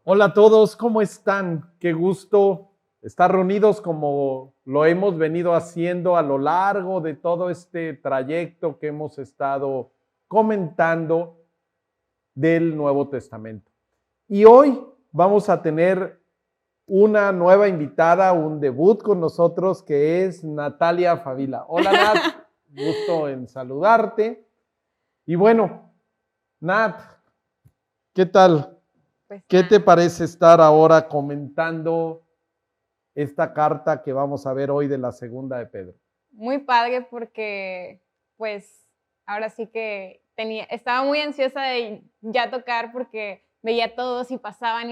Hola a todos, ¿cómo están? Qué gusto estar reunidos como lo hemos venido haciendo a lo largo de todo este trayecto que hemos estado comentando del Nuevo Testamento. Y hoy vamos a tener una nueva invitada, un debut con nosotros, que es Natalia Favila. Hola Nat, gusto en saludarte. Y bueno, Nat, ¿qué tal? Pues ¿Qué nada, te parece estar ahora comentando esta carta que vamos a ver hoy de la segunda de Pedro? muy padre porque pues ahora sí que estaba muy ansiosa de ya tocar porque veía todos y pasaban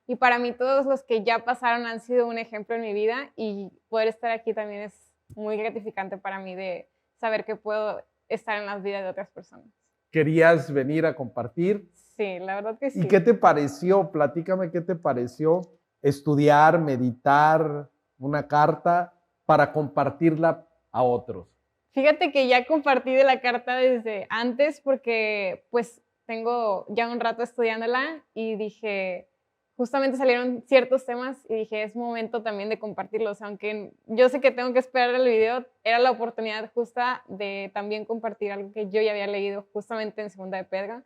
y para mí todos los que ya pasaron han sido un ejemplo en mi vida y poder estar aquí también es muy gratificante para mí de saber que puedo estar en las vidas de otras personas. ¿Querías venir a compartir? Sí, la verdad que ¿Y sí. qué te pareció? Platícame qué te pareció estudiar, meditar una carta para compartirla a otros. Fíjate que ya compartí de la carta desde antes porque pues tengo ya un rato estudiándola y dije, justamente salieron ciertos temas y dije, es momento también de compartirlos, aunque yo sé que tengo que esperar el video, era la oportunidad justa de también compartir algo que yo ya había leído justamente en Segunda de Pedro.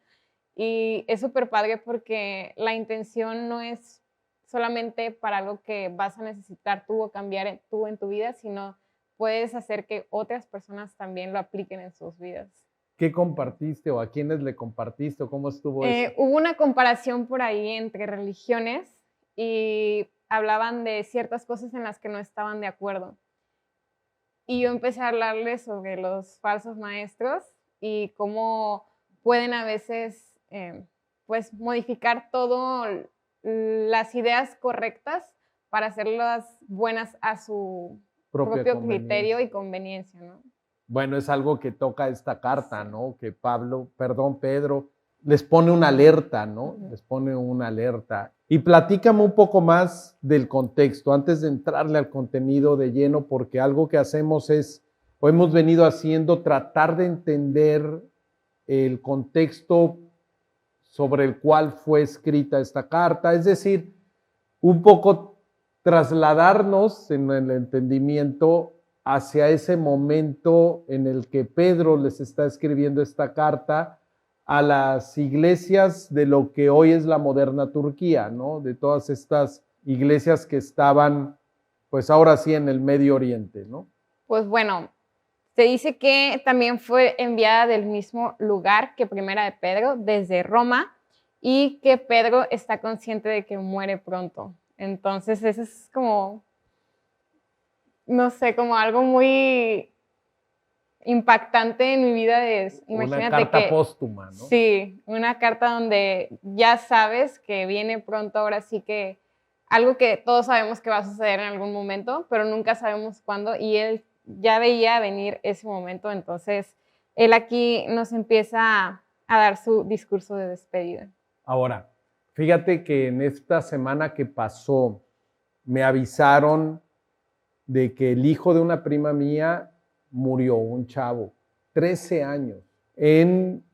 Y es súper padre porque la intención no es solamente para algo que vas a necesitar tú o cambiar tú en tu vida, sino puedes hacer que otras personas también lo apliquen en sus vidas. ¿Qué compartiste o a quiénes le compartiste o cómo estuvo eso? Hubo una comparación por ahí entre religiones y hablaban de ciertas cosas en las que no estaban de acuerdo. Y yo empecé a hablarles sobre los falsos maestros y cómo pueden a veces pues modificar todo las ideas correctas para hacerlas buenas a su Propia propio criterio conveniencia. y conveniencia, ¿no? Bueno, es algo que toca esta carta, ¿no? Que Pedro, les pone una alerta, ¿no? Les pone una alerta. Y platícame un poco más del contexto, antes de entrarle al contenido de lleno, porque algo que hacemos es, o hemos venido haciendo, tratar de entender el contexto sobre el cual fue escrita esta carta, es decir, un poco trasladarnos en el entendimiento hacia ese momento en el que Pedro les está escribiendo esta carta a las iglesias de lo que hoy es la moderna Turquía, ¿no? De todas estas iglesias que estaban, pues ahora sí, en el Medio Oriente, ¿no? Pues bueno, se dice que también fue enviada del mismo lugar que Primera de Pedro, desde Roma, y que Pedro está consciente de que muere pronto. Entonces, eso es como, no sé, como algo muy impactante en mi vida. Una Imagínate carta que, póstuma, ¿no? sí, una carta donde ya sabes que viene pronto, ahora sí que algo que todos sabemos que va a suceder en algún momento, pero nunca sabemos cuándo, y él ya veía venir ese momento, entonces él aquí nos empieza a dar su discurso de despedida. Ahora, fíjate que en esta semana que pasó, me avisaron de que el hijo de una prima mía murió, un chavo, 13 años. En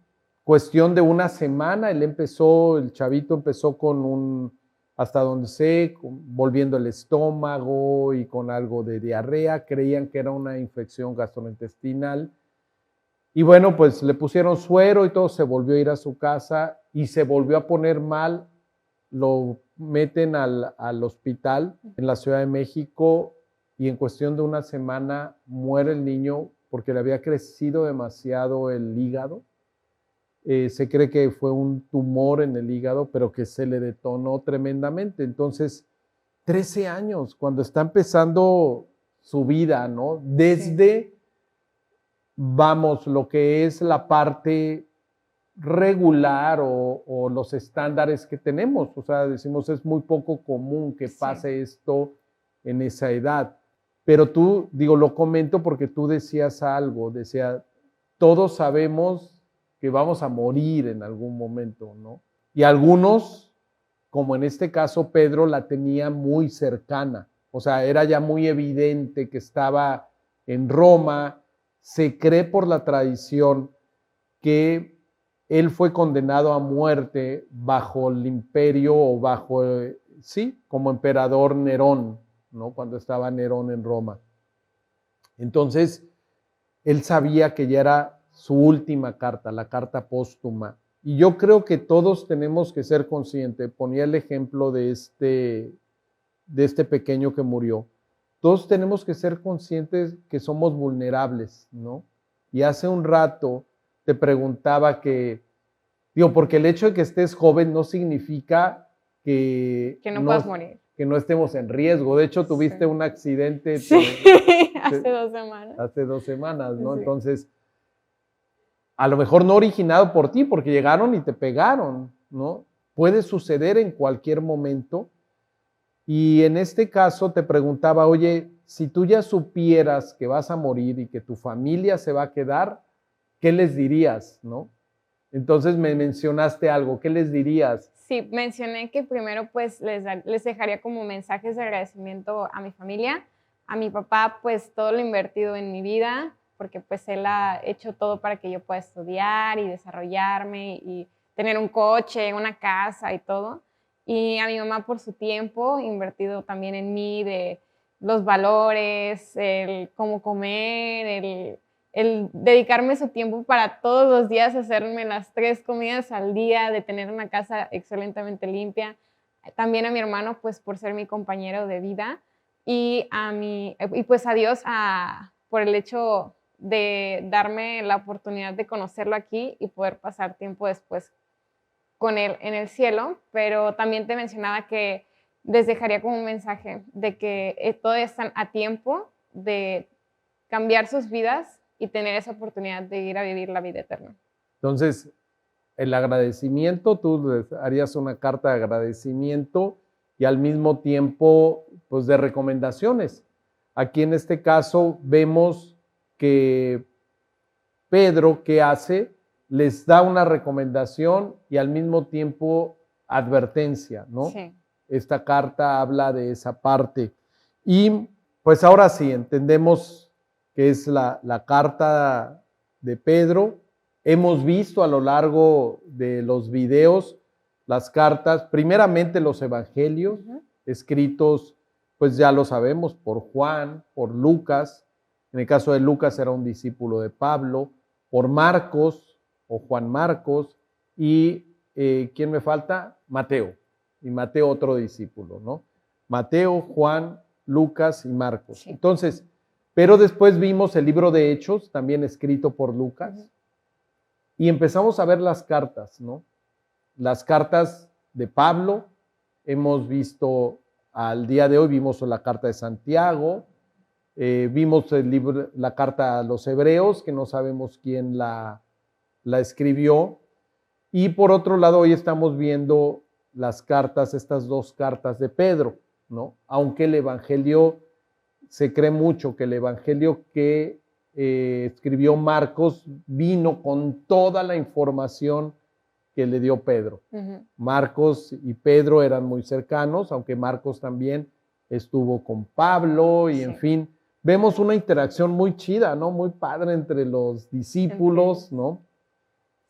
cuestión de una semana, el chavito empezó con hasta donde sé, volviendo el estómago y con algo de diarrea, creían que era una infección gastrointestinal. Y bueno, pues le pusieron suero y todo, se volvió a ir a su casa y se volvió a poner mal. Lo meten al hospital en la Ciudad de México y en cuestión de una semana muere el niño porque le había crecido demasiado el hígado. Se cree que fue un tumor en el hígado, pero que se le detonó tremendamente. Entonces, 13 años, cuando está empezando su vida, ¿no? Desde, sí, vamos, lo que es la parte regular o los estándares que tenemos. O sea, decimos, es muy poco común que pase, sí, esto en esa edad. Pero tú, digo, lo comento porque tú decías algo, decía, todos sabemos que vamos a morir en algún momento, ¿no? Y algunos, como en este caso Pedro, la tenía muy cercana. O sea, era ya muy evidente que estaba en Roma. Se cree por la tradición que él fue condenado a muerte bajo el imperio o bajo, sí, como emperador Nerón, ¿no? Cuando estaba Nerón en Roma. Entonces, él sabía que ya era su última carta, la carta póstuma. Y yo creo que todos tenemos que ser conscientes. Ponía el ejemplo de este pequeño que murió. Todos tenemos que ser conscientes que somos vulnerables, ¿no? Y hace un rato te preguntaba porque el hecho de que estés joven no significa que no puedas morir. Que no estemos en riesgo. De hecho, tuviste un accidente. Sí, hace 2 semanas. Hace 2 semanas, ¿no? Sí. Entonces, a lo mejor no originado por ti, porque llegaron y te pegaron, ¿no? Puede suceder en cualquier momento. Y en este caso te preguntaba, oye, si tú ya supieras que vas a morir y que tu familia se va a quedar, ¿qué les dirías, no? Entonces me mencionaste algo, ¿qué les dirías? Sí, mencioné que primero pues les dejaría como mensajes de agradecimiento a mi familia, a mi papá pues todo lo invertido en mi vida, porque pues él ha hecho todo para que yo pueda estudiar y desarrollarme y tener un coche, una casa y todo. Y a mi mamá por su tiempo invertido también en mí, de los valores, el cómo comer, el dedicarme su tiempo para todos los días hacerme las 3 comidas al día, de tener una casa excelentemente limpia. También a mi hermano, pues por ser mi compañero de vida. Y pues a Dios por el hecho de darme la oportunidad de conocerlo aquí y poder pasar tiempo después con él en el cielo. Pero también te mencionaba que les dejaría como un mensaje de que todavía están a tiempo de cambiar sus vidas y tener esa oportunidad de ir a vivir la vida eterna. Entonces, el agradecimiento, tú les harías una carta de agradecimiento y al mismo tiempo, pues de recomendaciones. Aquí en este caso vemos que Pedro, ¿qué hace? Les da una recomendación y al mismo tiempo advertencia, ¿no? Sí. Esta carta habla de esa parte. Y pues ahora sí, entendemos que es la carta de Pedro. Hemos visto a lo largo de los videos las cartas, primeramente los evangelios, escritos, pues ya lo sabemos, por Juan, por Lucas. En el caso de Lucas era un discípulo de Pablo, por Marcos o Juan Marcos, y ¿quién me falta? Mateo. Y Mateo otro discípulo, ¿no? Mateo, Juan, Lucas y Marcos. Sí. Entonces, pero después vimos el libro de Hechos, también escrito por Lucas, y empezamos a ver las cartas, ¿no? Las cartas de Pablo, hemos visto al día de hoy, vimos la carta de Santiago, vimos el libro, la carta a los hebreos, que no sabemos quién la escribió, y por otro lado hoy estamos viendo las cartas, estas 2 cartas de Pedro, ¿no? Aunque el evangelio, se cree mucho que el evangelio que escribió Marcos vino con toda la información que le dio Pedro. Marcos y Pedro eran muy cercanos, aunque Marcos también estuvo con Pablo y en fin, vemos una interacción muy chida, ¿no? Muy padre entre los discípulos, ¿no?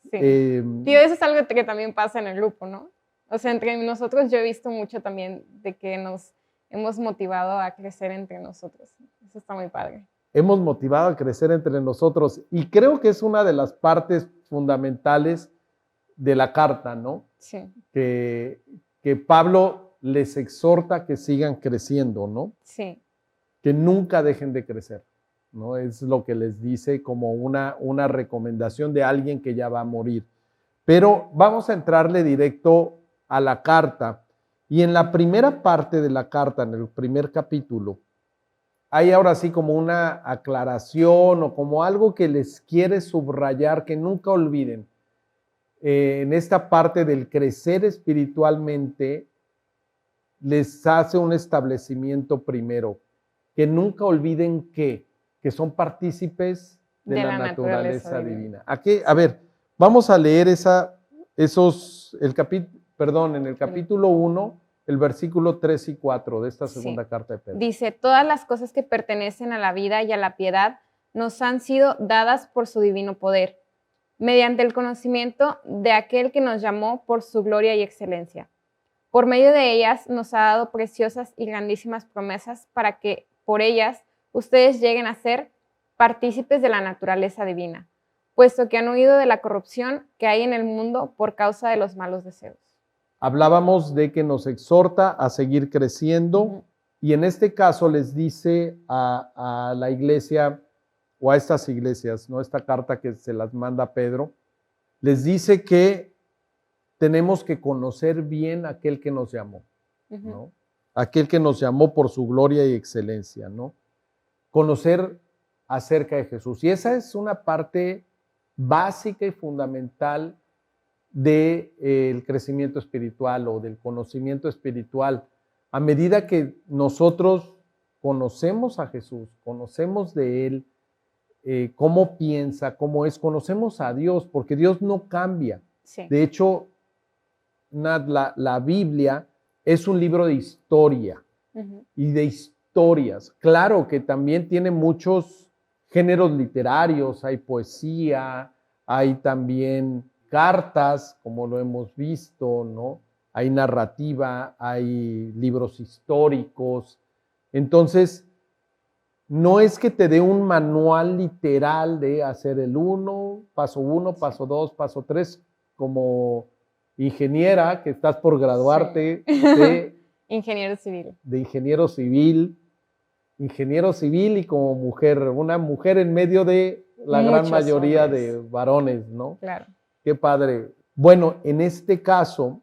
Sí. Tío, eso es algo que también pasa en el grupo, ¿no? O sea, entre nosotros yo he visto mucho también de que nos hemos motivado a crecer entre nosotros. Eso está muy padre. Hemos motivado a crecer entre nosotros y creo que es una de las partes fundamentales de la carta, ¿no? Sí. Que Pablo les exhorta que sigan creciendo, ¿no? Sí. Que nunca dejen de crecer, ¿no? Es lo que les dice como una recomendación de alguien que ya va a morir. Pero vamos a entrarle directo a la carta. Y en la primera parte de la carta, en el primer capítulo, hay ahora sí como una aclaración o como algo que les quiere subrayar, que nunca olviden. En esta parte del crecer espiritualmente, les hace un establecimiento primero, que nunca olviden que son partícipes de la naturaleza divina. A ver, vamos a leer en el capítulo 1, el versículo 3 y 4 de esta segunda carta de Pedro. Dice, todas las cosas que pertenecen a la vida y a la piedad nos han sido dadas por su divino poder. mediante el conocimiento de aquel que nos llamó por su gloria y excelencia. Por medio de ellas nos ha dado preciosas y grandísimas promesas para que por ellas ustedes lleguen a ser partícipes de la naturaleza divina, puesto que han huido de la corrupción que hay en el mundo por causa de los malos deseos. Hablábamos de que nos exhorta a seguir creciendo y en este caso les dice a la iglesia o a estas iglesias, ¿no? Esta carta que se las manda Pedro, les dice que tenemos que conocer bien a aquel que nos llamó, ¿no? Aquel que nos llamó por su gloria y excelencia, ¿no? Conocer acerca de Jesús. Y esa es una parte básica y fundamental del crecimiento espiritual o del conocimiento espiritual. A medida que nosotros conocemos a Jesús, conocemos de Él, cómo piensa, cómo es, conocemos a Dios, porque Dios no cambia. Sí. De hecho, la Biblia es un libro de historia y de historias. Claro que también tiene muchos géneros literarios, hay poesía, hay también cartas, como lo hemos visto, ¿no? Hay narrativa, hay libros históricos. Entonces, no es que te dé un manual literal de hacer el paso 2, paso 3, como ingeniera que estás por graduarte de ingeniero civil. De ingeniero civil y como mujer, una mujer en medio de la gran mayoría hombres. De varones, ¿no? Claro. Qué padre. Bueno, en este caso,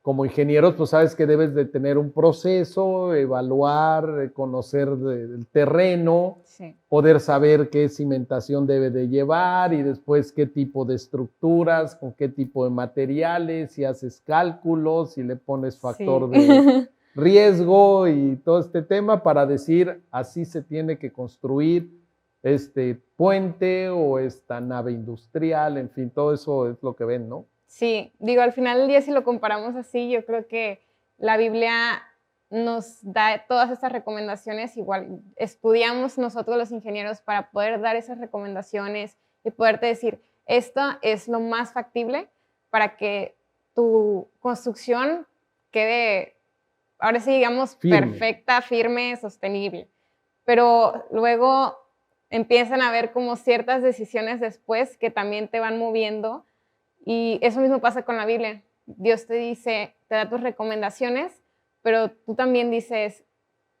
como ingenieros, pues sabes que debes de tener un proceso, evaluar, conocer el terreno, sí. Poder saber qué cimentación debe de llevar y después qué tipo de estructuras, con qué tipo de materiales, si haces cálculos, si le pones factor sí. de riesgo y todo este tema para decir así se tiene que construir este puente o esta nave industrial, en fin, todo eso es lo que ven, ¿no? Sí, digo, al final del día si lo comparamos así, yo creo que la Biblia nos da todas estas recomendaciones, igual estudiamos nosotros los ingenieros para poder dar esas recomendaciones y poderte decir, esto es lo más factible para que tu construcción quede, ahora sí digamos, perfecta, firme, sostenible. Pero luego empiezan a haber como ciertas decisiones después que también te van moviendo. Y eso mismo pasa con la Biblia. Dios te dice, te da tus recomendaciones, pero tú también dices,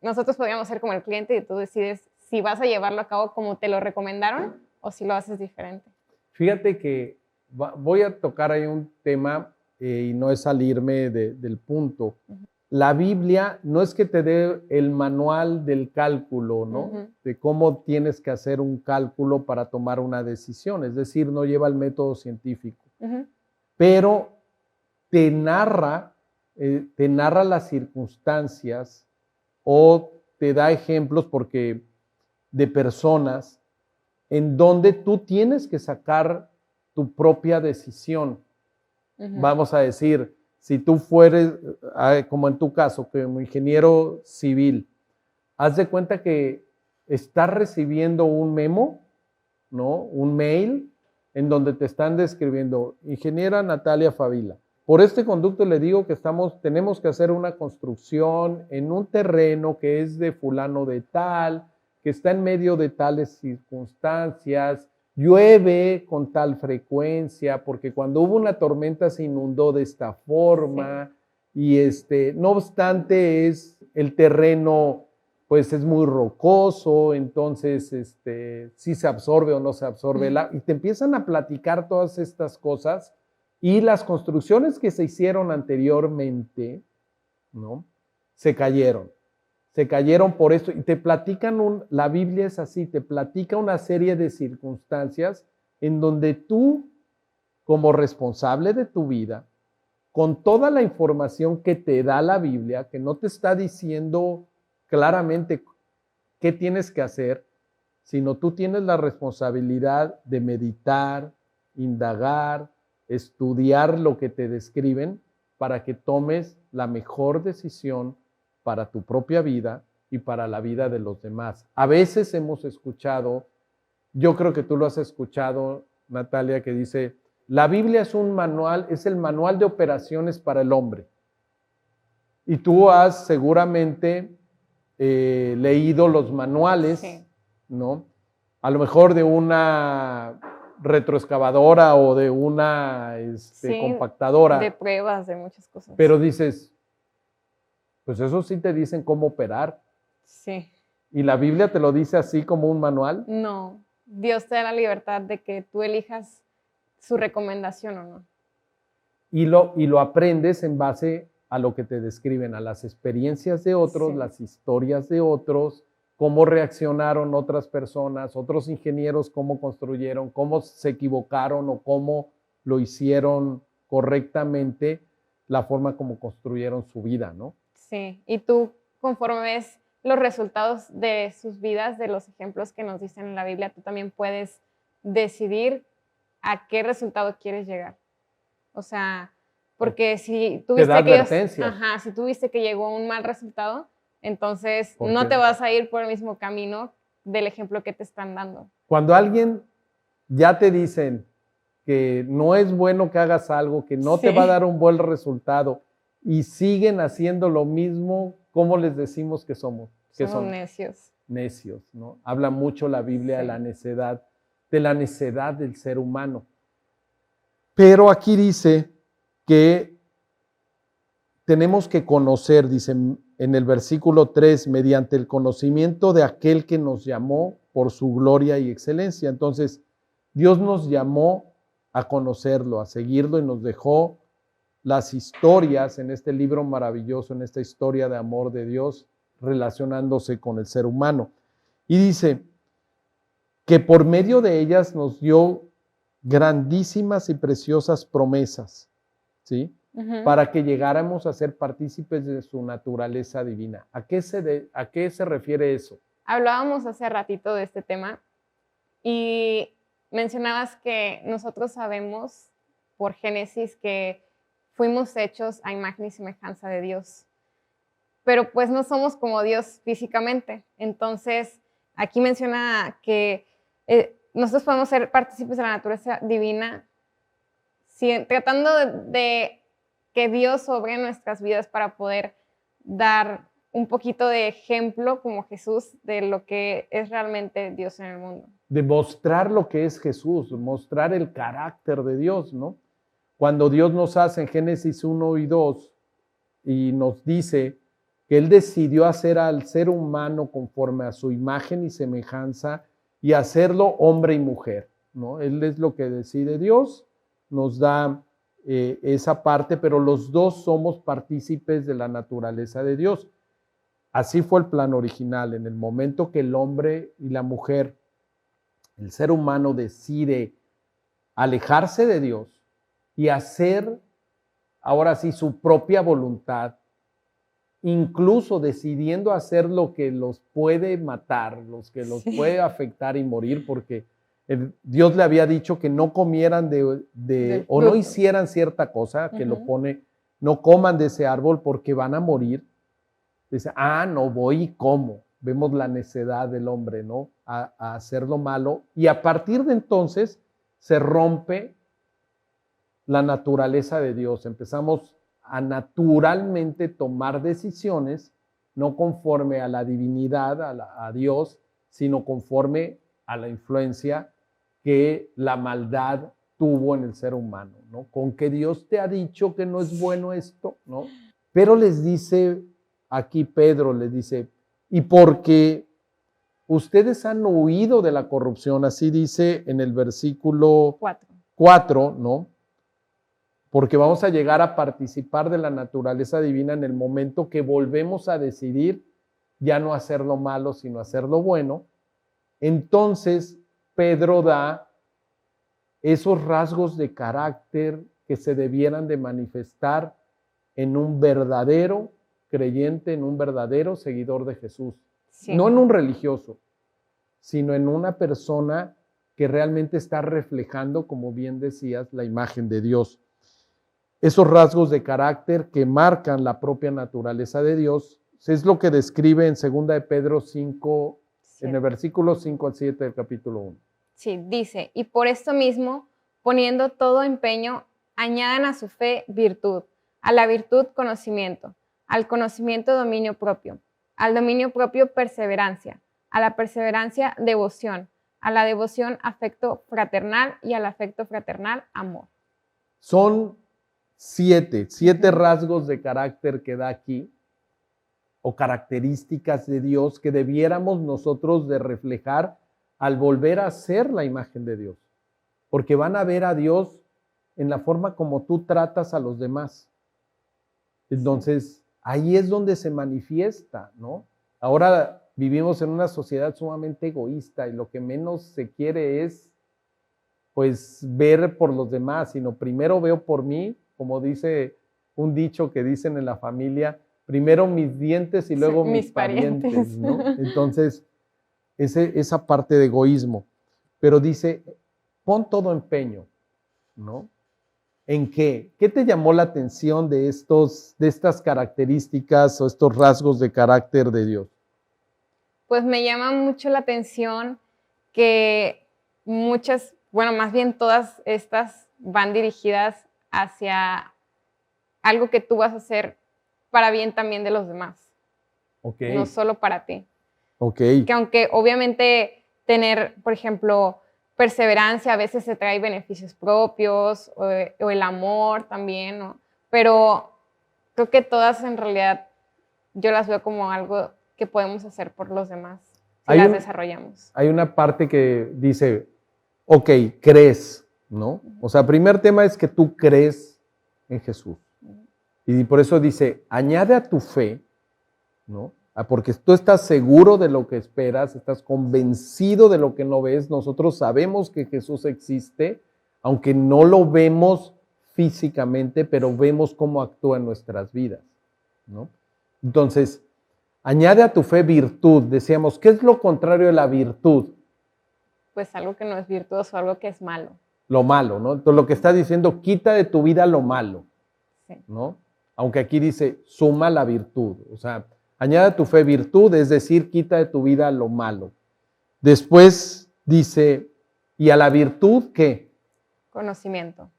nosotros podríamos ser como el cliente y tú decides si vas a llevarlo a cabo como te lo recomendaron o si lo haces diferente. Fíjate que voy a tocar ahí un tema y no es salirme del punto. La Biblia no es que te dé el manual del cálculo, ¿no? De cómo tienes que hacer un cálculo para tomar una decisión, es decir, no lleva el método científico. Pero te narra las circunstancias o te da ejemplos de personas en donde tú tienes que sacar tu propia decisión. Vamos a decir, si tú fueres, como en tu caso, como ingeniero civil, haz de cuenta que estás recibiendo un memo, ¿no? Un mail en donde te están describiendo, ingeniera Natalia Favila, por este conducto le digo que tenemos que hacer una construcción en un terreno que es de fulano de tal, que está en medio de tales circunstancias, llueve con tal frecuencia, porque cuando hubo una tormenta se inundó de esta forma, y no obstante el terreno pues es muy rocoso, entonces si se absorbe o no se absorbe, y te empiezan a platicar todas estas cosas, y las construcciones que se hicieron anteriormente, ¿no? Se cayeron por esto, y te platican, la Biblia es así, te platica una serie de circunstancias en donde tú, como responsable de tu vida, con toda la información que te da la Biblia, que no te está diciendo claramente qué tienes que hacer, sino tú tienes la responsabilidad de meditar, indagar, estudiar lo que te describen para que tomes la mejor decisión para tu propia vida y para la vida de los demás. A veces hemos escuchado, yo creo que tú lo has escuchado, Natalia, que dice, la Biblia es un manual, es el manual de operaciones para el hombre. Y tú has seguramente leído los manuales, Sí. ¿no? A lo mejor de una retroexcavadora o de una Sí, compactadora. de pruebas, de muchas cosas. Pero dices, pues eso sí te dicen cómo operar. Sí. ¿Y la Biblia te lo dice así como un manual? No, Dios te da la libertad de que tú elijas su recomendación o no. Y lo aprendes en base a lo que te describen, a las experiencias de otros, Sí. las historias de otros, cómo reaccionaron otras personas, otros ingenieros, cómo construyeron, cómo se equivocaron o cómo lo hicieron correctamente, la forma como construyeron su vida, ¿no? Sí, y tú, conforme ves los resultados de sus vidas, de los ejemplos que nos dicen en la Biblia, tú también puedes decidir a qué resultado quieres llegar. O sea, porque si tú Te da viste que ellos, advertencias. si tú viste que llegó a un mal resultado, entonces ¿Por no qué? te vas a ir por el mismo camino del ejemplo que te están dando. Cuando alguien ya te dicen que no es bueno que hagas algo, que no te va a dar un buen resultado y siguen haciendo lo mismo, ¿cómo les decimos que somos? Que Somos son necios. necios, ¿no? Habla mucho la Biblia de la necedad del ser humano. Pero aquí dice que tenemos que conocer, dice en el versículo 3, mediante el conocimiento de aquel que nos llamó por su gloria y excelencia. Entonces, Dios nos llamó a conocerlo, a seguirlo y nos dejó las historias en este libro maravilloso, en esta historia de amor de Dios relacionándose con el ser humano. Y dice que por medio de ellas nos dio grandísimas y preciosas promesas, ¿sí? Para que llegáramos a ser partícipes de su naturaleza divina. ¿A qué se refiere eso? Hablábamos hace ratito de este tema y mencionabas que nosotros sabemos por Génesis que fuimos hechos a imagen y semejanza de Dios, pero pues no somos como Dios físicamente. Entonces, aquí menciona que nosotros podemos ser partícipes de la naturaleza divina tratando de que Dios obre en nuestras vidas para poder dar un poquito de ejemplo como Jesús de lo que es realmente Dios en el mundo. De mostrar lo que es Jesús, mostrar el carácter de Dios, ¿no? Cuando Dios nos hace en Génesis 1 y 2 y nos dice que Él decidió hacer al ser humano conforme a su imagen y semejanza y hacerlo hombre y mujer, ¿no? Él es lo que decide Dios, nos da esa parte, pero los dos somos partícipes de la naturaleza de Dios. Así fue el plan original. En el momento que el hombre y la mujer, el ser humano decide alejarse de Dios y hacer ahora sí su propia voluntad, incluso decidiendo hacer lo que los puede matar, los que los puede afectar y morir, porque Dios le había dicho que no comieran o no hicieran cierta cosa, que lo pone, no coman de ese árbol porque van a morir. Dice, no voy y como. Vemos la necedad del hombre, ¿no? A hacer lo malo. Y a partir de entonces se rompe la naturaleza de Dios. Empezamos a naturalmente tomar decisiones, no conforme a la divinidad, a Dios, sino conforme a la influencia que la maldad tuvo en el ser humano, ¿no? Con que Dios te ha dicho que no es bueno esto, ¿no? Pero les dice aquí Pedro, les dice, y porque ustedes han huido de la corrupción, así dice en el versículo 4, ¿no? Porque vamos a llegar a participar de la naturaleza divina en el momento que volvemos a decidir ya no hacer lo malo, sino hacer lo bueno. Entonces, Pedro da esos rasgos de carácter que se debieran de manifestar en un verdadero creyente, en un verdadero seguidor de Jesús. Sí. No en un religioso, sino en una persona que realmente está reflejando, como bien decías, la imagen de Dios. Esos rasgos de carácter que marcan la propia naturaleza de Dios es lo que describe en 2 de Pedro 5, en el versículo 5 al 7 del capítulo 1. Sí, dice, y por esto mismo, poniendo todo empeño, añadan a su fe virtud, a la virtud conocimiento, al conocimiento dominio propio, al dominio propio perseverancia, a la perseverancia devoción, a la devoción afecto fraternal y al afecto fraternal amor. Son siete rasgos de carácter que da aquí, o características de Dios que debiéramos nosotros de reflejar al volver a ser la imagen de Dios. Porque van a ver a Dios en la forma como tú tratas a los demás. Entonces, ahí es donde se manifiesta, ¿no? Ahora vivimos en una sociedad sumamente egoísta y lo que menos se quiere es, pues, ver por los demás, sino primero veo por mí, como dice un dicho que dicen en la familia, primero mis dientes y luego mis parientes, ¿no? Entonces, esa parte de egoísmo. Pero dice, pon todo empeño, ¿no? ¿En qué? ¿Qué te llamó la atención de estas características o estos rasgos de carácter de Dios? Pues me llama mucho la atención que muchas, bueno, más bien todas estas van dirigidas hacia algo que tú vas a hacer para bien también de los demás. Ok. No solo para ti. Ok. Que aunque obviamente tener, por ejemplo, perseverancia a veces se trae beneficios propios o el amor también, ¿no? Pero creo que todas en realidad yo las veo como algo que podemos hacer por los demás si las desarrollamos. Hay una parte que dice, ok, crees, ¿no? O sea, el primer tema es que tú crees en Jesús. Y por eso dice, añade a tu fe, ¿no? Porque tú estás seguro de lo que esperas, estás convencido de lo que no ves. Nosotros sabemos que Jesús existe, aunque no lo vemos físicamente, pero vemos cómo actúa en nuestras vidas, ¿no? Entonces, añade a tu fe virtud. Decíamos, ¿qué es lo contrario de la virtud? Pues algo que no es virtuoso, algo que es malo. Lo malo, ¿no? Entonces, lo que está diciendo, quita de tu vida lo malo, sí. ¿no? Aunque aquí dice, suma la virtud, o sea, añade a tu fe virtud, es decir, quita de tu vida lo malo. Después dice, ¿y a la virtud qué? Conocimiento.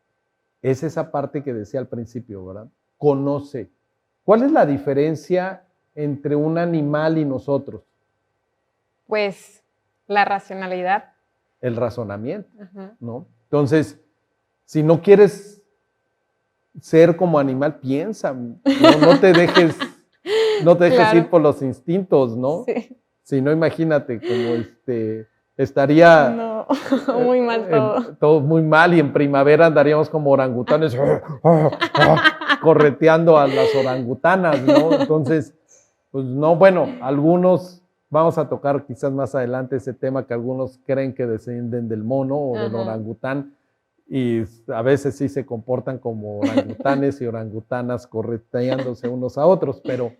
Es esa parte que decía al principio, ¿verdad? Conoce. ¿Cuál es la diferencia entre un animal y nosotros? Pues la racionalidad. El razonamiento, ¿no? Entonces, si no quieres ser como animal, piensa, no te dejes claro. Ir por los instintos, ¿no? Sí. Si no, imagínate, como estaría... No, muy mal todo. Todo muy mal y en primavera andaríamos como orangutanes correteando a las orangutanas, ¿no? Entonces, pues no, bueno, algunos, vamos a tocar quizás más adelante ese tema que algunos creen que descienden del mono o del orangután y a veces sí se comportan como orangutanes y orangutanas correteándose unos a otros, pero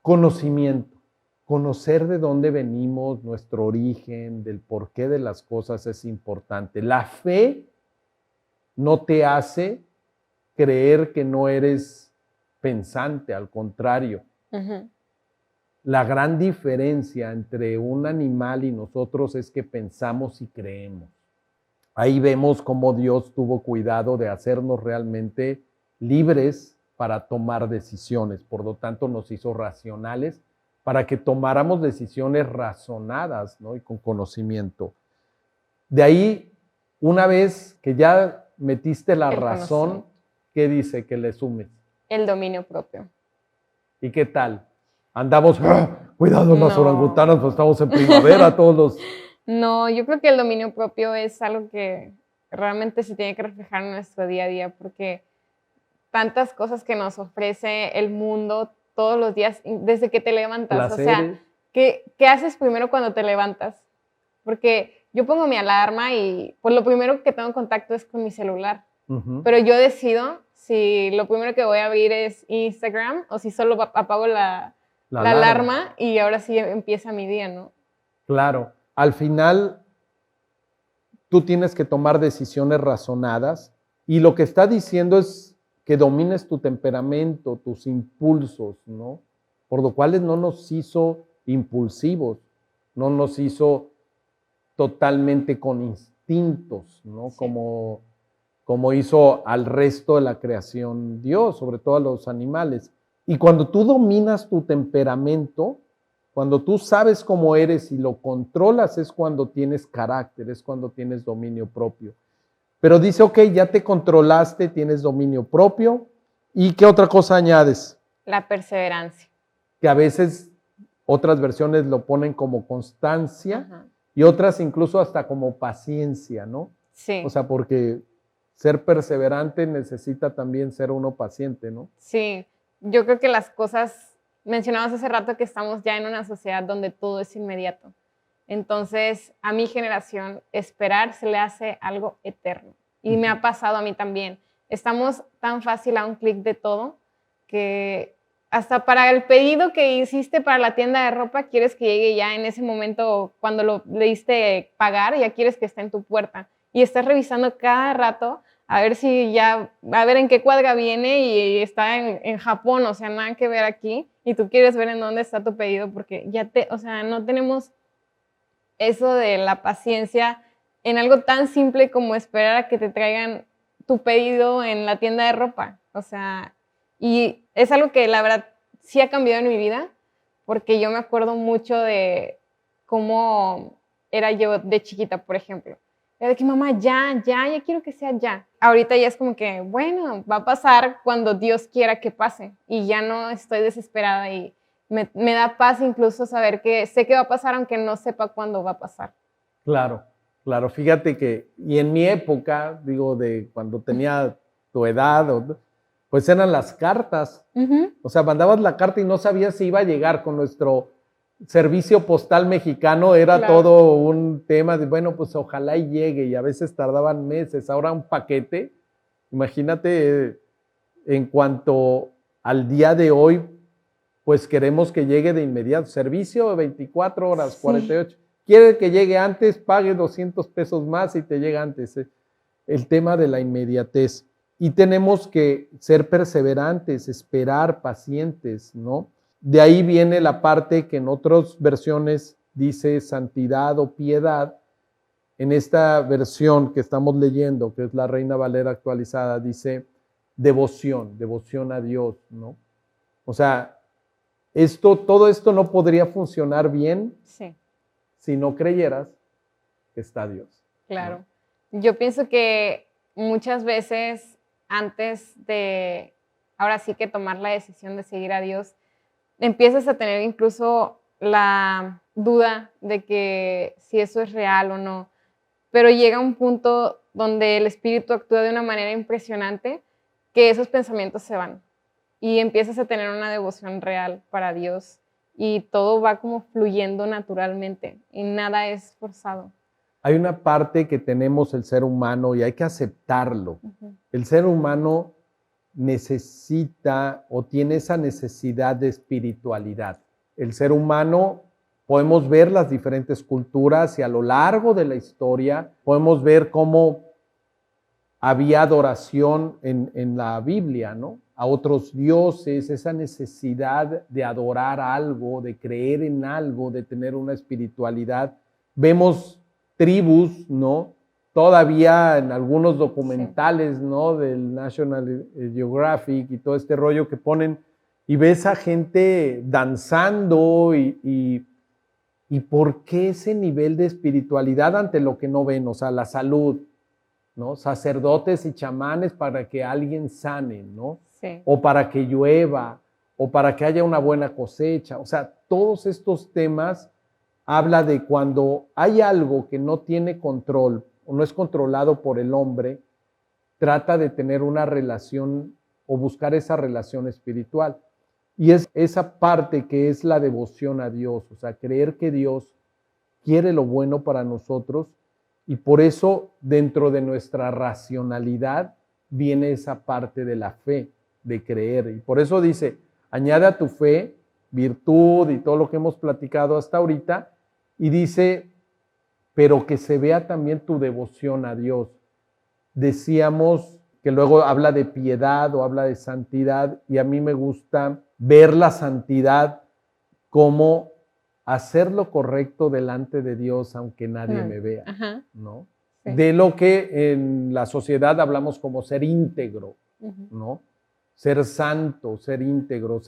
conocimiento. Conocer de dónde venimos, nuestro origen, del porqué de las cosas es importante. La fe no te hace creer que no eres pensante, al contrario. La gran diferencia entre un animal y nosotros es que pensamos y creemos. Ahí vemos cómo Dios tuvo cuidado de hacernos realmente libres para tomar decisiones. Por lo tanto, nos hizo racionales para que tomáramos decisiones razonadas, ¿no? Y con conocimiento. De ahí, una vez que ya metiste la razón, ¿qué dice que le sumes? El dominio propio. ¿Y qué tal? Andamos, cuidado las orangutanas, pues estamos en primavera todos los... No, yo creo que el dominio propio es algo que realmente se tiene que reflejar en nuestro día a día, porque tantas cosas que nos ofrece el mundo todos los días, desde que te levantas. Placeres. O sea, ¿qué haces primero cuando te levantas? Porque yo pongo mi alarma y pues lo primero que tengo en contacto es con mi celular. Pero yo decido si lo primero que voy a abrir es Instagram o si solo apago la alarma y ahora sí empieza mi día, ¿no? Claro. Al final, tú tienes que tomar decisiones razonadas y lo que está diciendo es que domines tu temperamento, tus impulsos, ¿no? Por lo cual no nos hizo impulsivos, no nos hizo totalmente con instintos, ¿no? Sí. Como hizo al resto de la creación Dios, sobre todo a los animales. Y cuando tú dominas tu temperamento, cuando tú sabes cómo eres y lo controlas, es cuando tienes carácter, es cuando tienes dominio propio. Pero dice, ok, ya te controlaste, tienes dominio propio. ¿Y qué otra cosa añades? La perseverancia. Que a veces otras versiones lo ponen como constancia. Ajá. Y otras incluso hasta como paciencia, ¿no? Sí. O sea, porque ser perseverante necesita también ser uno paciente, ¿no? Sí, yo creo que las cosas, mencionabas hace rato que estamos ya en una sociedad donde todo es inmediato. Entonces, a mi generación, esperar se le hace algo eterno. Y me ha pasado a mí también. Estamos tan fácil a un clic de todo que hasta para el pedido que hiciste para la tienda de ropa, quieres que llegue ya en ese momento, cuando lo le diste pagar, ya quieres que esté en tu puerta. Y estás revisando cada rato a ver si ya, a ver en qué cuadra viene y está en Japón, o sea, nada que ver aquí. Y tú quieres ver en dónde está tu pedido porque o sea, no tenemos eso de la paciencia en algo tan simple como esperar a que te traigan tu pedido en la tienda de ropa. O sea, y es algo que la verdad sí ha cambiado en mi vida, porque yo me acuerdo mucho de cómo era yo de chiquita, por ejemplo. Era de que mamá, ya quiero que sea ya. Ahorita ya es como que, bueno, va a pasar cuando Dios quiera que pase. Y ya no estoy desesperada y me da paz incluso saber que sé que va a pasar aunque no sepa cuándo va a pasar. Claro, claro. Fíjate que, y en mi época, digo, de cuando tenía tu edad, pues eran las cartas. O sea, mandabas la carta y no sabías si iba a llegar con nuestro servicio postal mexicano. Era Claro. todo un tema de, bueno, pues ojalá y llegue. Y a veces tardaban meses. Ahora un paquete, imagínate, en cuanto al día de hoy, pues queremos que llegue de inmediato. Servicio de 24 horas, Sí. 48. Quiere que llegue antes, pague 200 pesos más y te llega antes. El tema de la inmediatez. Y tenemos que ser perseverantes, esperar, pacientes, ¿no? De ahí viene la parte que en otras versiones dice santidad o piedad. En esta versión que estamos leyendo, que es la Reina Valera actualizada, dice devoción, devoción a Dios, ¿no? O sea, todo esto no podría funcionar bien Sí, si no creyeras que está Dios. claro. Yo pienso que muchas veces antes de, ahora sí que tomar la decisión de seguir a Dios, empiezas a tener incluso la duda de que si eso es real o no. Pero llega un punto donde el espíritu actúa de una manera impresionante que esos pensamientos se van y empiezas a tener una devoción real para Dios y todo va como fluyendo naturalmente y nada es forzado. Hay una parte que tenemos el ser humano y hay que aceptarlo. El ser humano necesita o tiene esa necesidad de espiritualidad. El ser humano, podemos ver las diferentes culturas y a lo largo de la historia podemos ver cómo había adoración en la Biblia, ¿no? A otros dioses, esa necesidad de adorar algo, de creer en algo, de tener una espiritualidad. Vemos tribus, ¿no? Todavía en algunos documentales, ¿no? Del National Geographic y todo este rollo que ponen y ves a gente danzando y ¿por qué ese nivel de espiritualidad ante lo que no ven? O sea, la salud, ¿no? Sacerdotes y chamanes para que alguien sane, ¿no? Sí. O para que llueva, o para que haya una buena cosecha. O sea, todos estos temas habla de cuando hay algo que no tiene control o no es controlado por el hombre, trata de tener una relación o buscar esa relación espiritual. Y es esa parte que es la devoción a Dios, o sea, creer que Dios quiere lo bueno para nosotros y por eso dentro de nuestra racionalidad viene esa parte de la fe, de creer. Y por eso dice, añade a tu fe virtud y todo lo que hemos platicado hasta ahorita y dice, pero que se vea también tu devoción a Dios. Decíamos que luego habla de piedad o habla de santidad y a mí me gusta ver la santidad como hacer lo correcto delante de Dios aunque nadie me vea, Ajá. ¿no? Sí. De lo que en la sociedad hablamos como ser íntegro, ¿no? Ser santo, ser íntegro,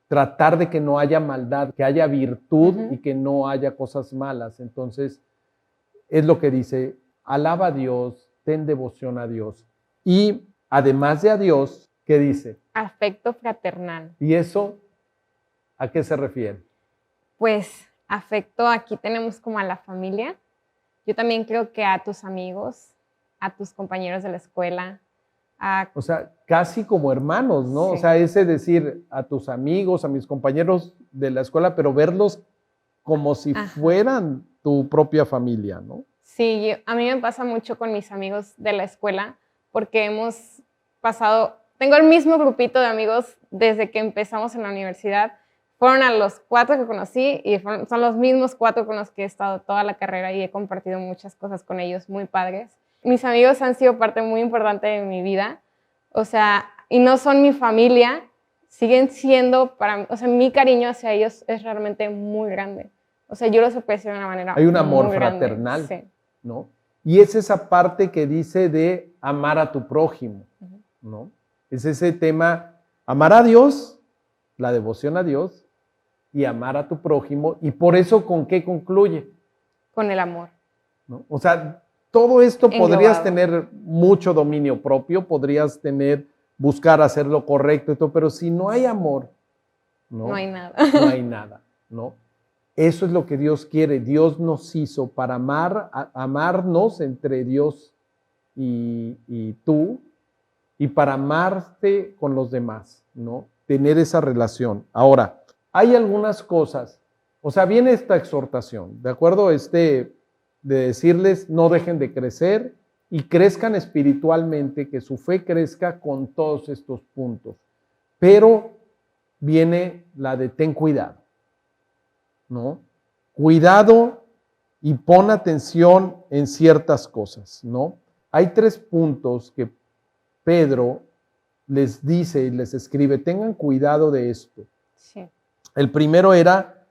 tratar de que no haya maldad, que haya virtud y que no haya cosas malas. Entonces, es lo que dice, alaba a Dios, ten devoción a Dios. Y además de a Dios, ¿qué dice? Afecto fraternal. ¿Y eso a qué se refiere? Pues afecto, aquí tenemos como a la familia. Yo también creo que a tus amigos, a tus compañeros de la escuela. O sea, casi como hermanos, ¿no? Sí. O sea, ese decir a tus amigos, a mis compañeros de la escuela, pero verlos como si fueran tu propia familia, ¿no? Sí, a mí me pasa mucho con mis amigos de la escuela, porque hemos pasado, tengo el mismo grupito de amigos desde que empezamos en la universidad. Fueron a los 4 que conocí y son los mismos 4 con los que he estado toda la carrera y he compartido muchas cosas con ellos muy padres. Mis amigos han sido parte muy importante de mi vida, o sea, y no son mi familia, siguen siendo para mí, o sea, mi cariño hacia ellos es realmente muy grande. O sea, yo los aprecio de una manera Hay un amor muy fraternal, grande. Sí. ¿no? Y es esa parte que dice de amar a tu prójimo, ¿no? Es ese tema, amar a Dios, la devoción a Dios y amar a tu prójimo. Y por eso, ¿con qué concluye? Con el amor. ¿No? O sea, todo esto Englobado. podrías tener mucho dominio propio, podrías buscar hacer lo correcto y todo, pero si no hay amor, No hay nada. No hay nada, ¿no? Eso es lo que Dios quiere. Dios nos hizo para amarnos entre Dios y tú, y para amarte con los demás, ¿no? Tener esa relación. Ahora, hay algunas cosas, o sea, viene esta exhortación, ¿de acuerdo? De decirles, no dejen de crecer y crezcan espiritualmente, que su fe crezca con todos estos puntos. Pero viene la de ten cuidado, ¿no? Cuidado y pon atención en ciertas cosas, ¿no? Hay 3 puntos que Pedro les dice y les escribe, tengan cuidado de esto. Sí. El primero era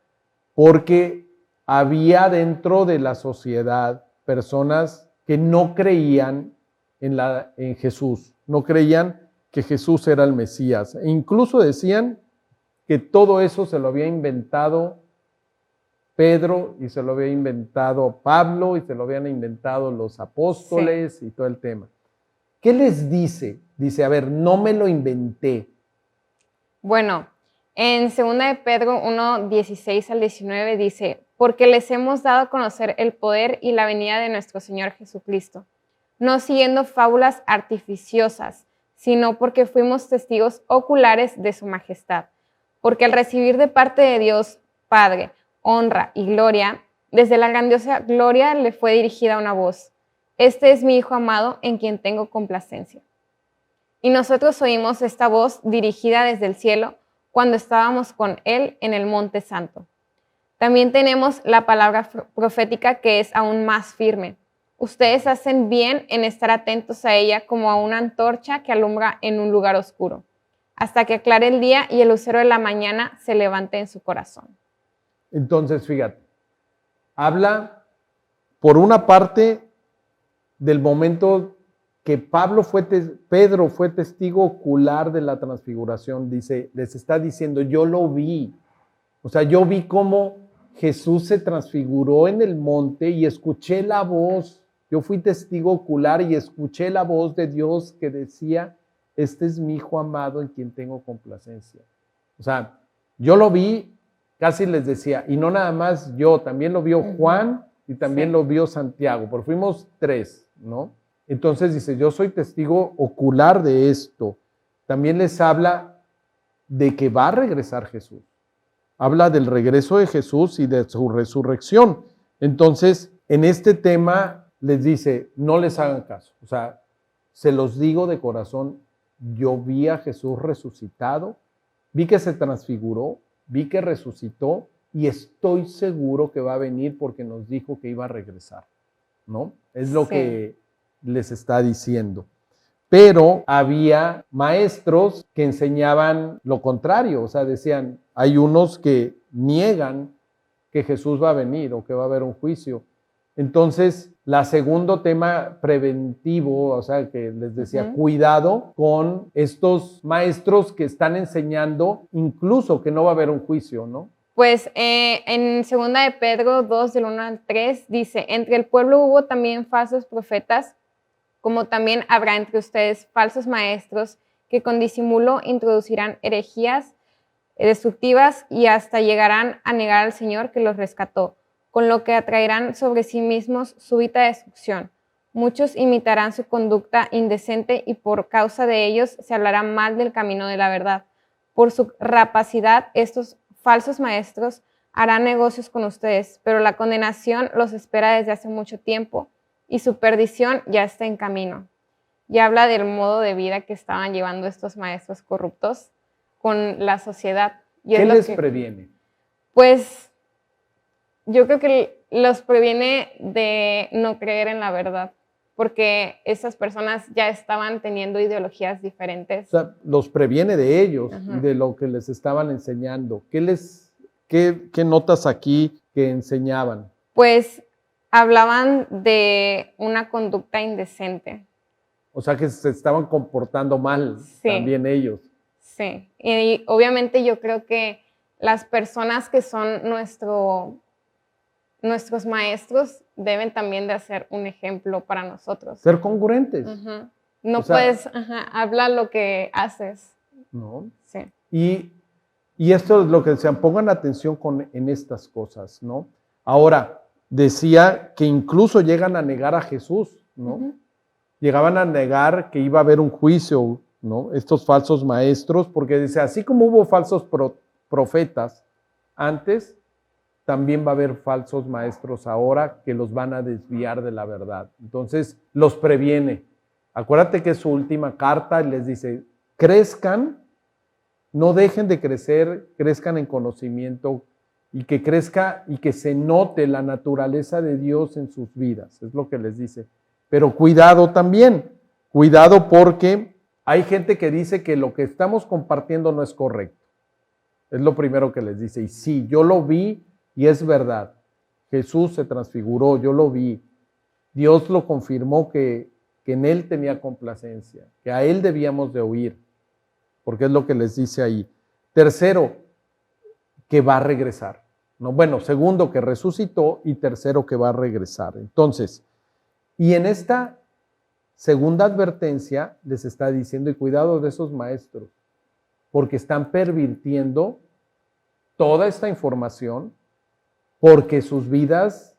porque había dentro de la sociedad personas que no creían en Jesús, no creían que Jesús era el Mesías. E incluso decían que todo eso se lo había inventado Pedro y se lo había inventado Pablo y se lo habían inventado los apóstoles y todo el tema. ¿Qué les dice? Dice, a ver, no me lo inventé. Bueno, en 2 de Pedro 1, 16 al 19 dice, porque les hemos dado a conocer el poder y la venida de nuestro Señor Jesucristo, no siguiendo fábulas artificiosas, sino porque fuimos testigos oculares de su majestad. Porque al recibir de parte de Dios Padre honra y gloria, desde la grandiosa gloria le fue dirigida una voz. Este es mi Hijo amado en quien tengo complacencia. Y nosotros oímos esta voz dirigida desde el cielo cuando estábamos con Él en el Monte Santo. También tenemos la palabra profética que es aún más firme. Ustedes hacen bien en estar atentos a ella como a una antorcha que alumbra en un lugar oscuro, hasta que aclare el día y el lucero de la mañana se levante en su corazón. Entonces, fíjate, habla por una parte del momento que Pedro fue testigo ocular de la transfiguración, dice, les está diciendo, yo lo vi. O sea, yo vi cómo Jesús se transfiguró en el monte y escuché la voz. Yo fui testigo ocular y escuché la voz de Dios que decía, este es mi Hijo amado en quien tengo complacencia. O sea, yo lo vi, casi les decía, y no nada más yo, también lo vio Juan y también lo vio Santiago, porque fuimos 3, ¿no? Entonces dice, yo soy testigo ocular de esto. También les habla de que va a regresar Jesús. Habla del regreso de Jesús y de su resurrección. Entonces, en este tema les dice, no les hagan caso. O sea, se los digo de corazón, yo vi a Jesús resucitado, vi que se transfiguró, vi que resucitó y estoy seguro que va a venir porque nos dijo que iba a regresar, ¿no? Es lo que les está diciendo. Pero había maestros que enseñaban lo contrario, o sea, decían, hay unos que niegan que Jesús va a venir o que va a haber un juicio. Entonces, la segundo tema preventivo, o sea, que les decía, cuidado con estos maestros que están enseñando incluso que no va a haber un juicio, ¿no? Pues en 2 de Pedro 2, del 1 al 3, dice, entre el pueblo hubo también falsos profetas, como también habrá entre ustedes falsos maestros que con disimulo introducirán herejías destructivas y hasta llegarán a negar al Señor que los rescató, con lo que atraerán sobre sí mismos súbita destrucción. Muchos imitarán su conducta indecente y por causa de ellos se hablará mal del camino de la verdad. Por su rapacidad, estos falsos maestros harán negocios con ustedes, pero la condenación los espera desde hace mucho tiempo y su perdición ya está en camino. Y habla del modo de vida que estaban llevando estos maestros corruptos con la sociedad. Y ¿qué les previene? Pues yo creo que los previene de no creer en la verdad, porque esas personas ya estaban teniendo ideologías diferentes. O sea, los previene de ellos y de lo que les estaban enseñando. ¿Qué notas aquí que enseñaban? Pues hablaban de una conducta indecente. O sea, que se estaban comportando mal también ellos. Sí, y obviamente yo creo que las personas que son nuestros maestros deben también de hacer un ejemplo para nosotros. Ser congruentes. No puedes hablar lo que haces. No. Sí. Y esto es lo que decían, pongan atención en estas cosas, ¿no? Ahora, decía que incluso llegan a negar a Jesús, ¿no? Llegaban a negar que iba a haber un juicio, ¿no? Estos falsos maestros, porque dice, así como hubo falsos profetas antes, también va a haber falsos maestros ahora que los van a desviar de la verdad. Entonces, los previene. Acuérdate que es su última carta y les dice, crezcan, no dejen de crecer, crezcan en conocimiento y que crezca y que se note la naturaleza de Dios en sus vidas. Es lo que les dice. Pero cuidado también, cuidado porque hay gente que dice que lo que estamos compartiendo no es correcto. Es lo primero que les dice. Y sí, yo lo vi y es verdad. Jesús se transfiguró, yo lo vi. Dios lo confirmó que en Él tenía complacencia, que a Él debíamos de oír, porque es lo que les dice ahí. Tercero, que va a regresar. No, bueno, segundo, que resucitó y tercero, que va a regresar. Entonces, y en esta segunda advertencia les está diciendo, y cuidado de esos maestros, porque están pervirtiendo toda esta información porque sus vidas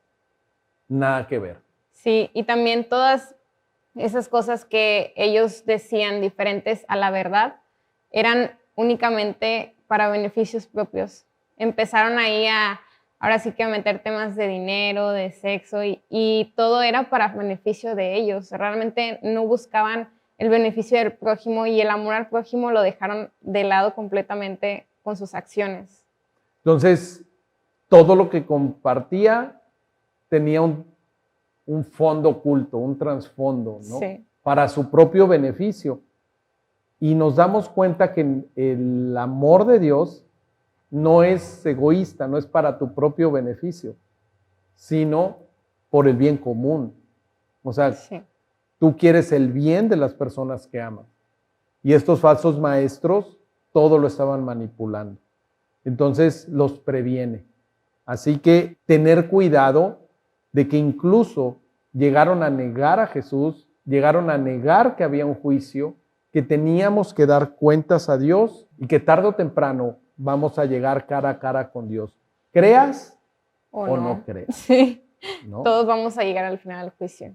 nada que ver. Sí, y también todas esas cosas que ellos decían diferentes a la verdad eran únicamente para beneficios propios. Empezaron ahí ahora sí que a meter temas de dinero, de sexo y todo era para beneficio de ellos. Realmente no buscaban el beneficio del prójimo y el amor al prójimo lo dejaron de lado completamente con sus acciones. Entonces, todo lo que compartía tenía un fondo oculto, un trasfondo, ¿no? Sí. Para su propio beneficio. Y nos damos cuenta que el amor de Dios no es egoísta, no es para tu propio beneficio, sino por el bien común. O sea, tú quieres el bien de las personas que amas. Y estos falsos maestros todo lo estaban manipulando. Entonces los previene. Así que tener cuidado de que incluso llegaron a negar a Jesús, llegaron a negar que había un juicio, que teníamos que dar cuentas a Dios y que tarde o temprano vamos a llegar cara a cara con Dios. ¿Creas o no creas? Sí, ¿no? Todos vamos a llegar al final del juicio.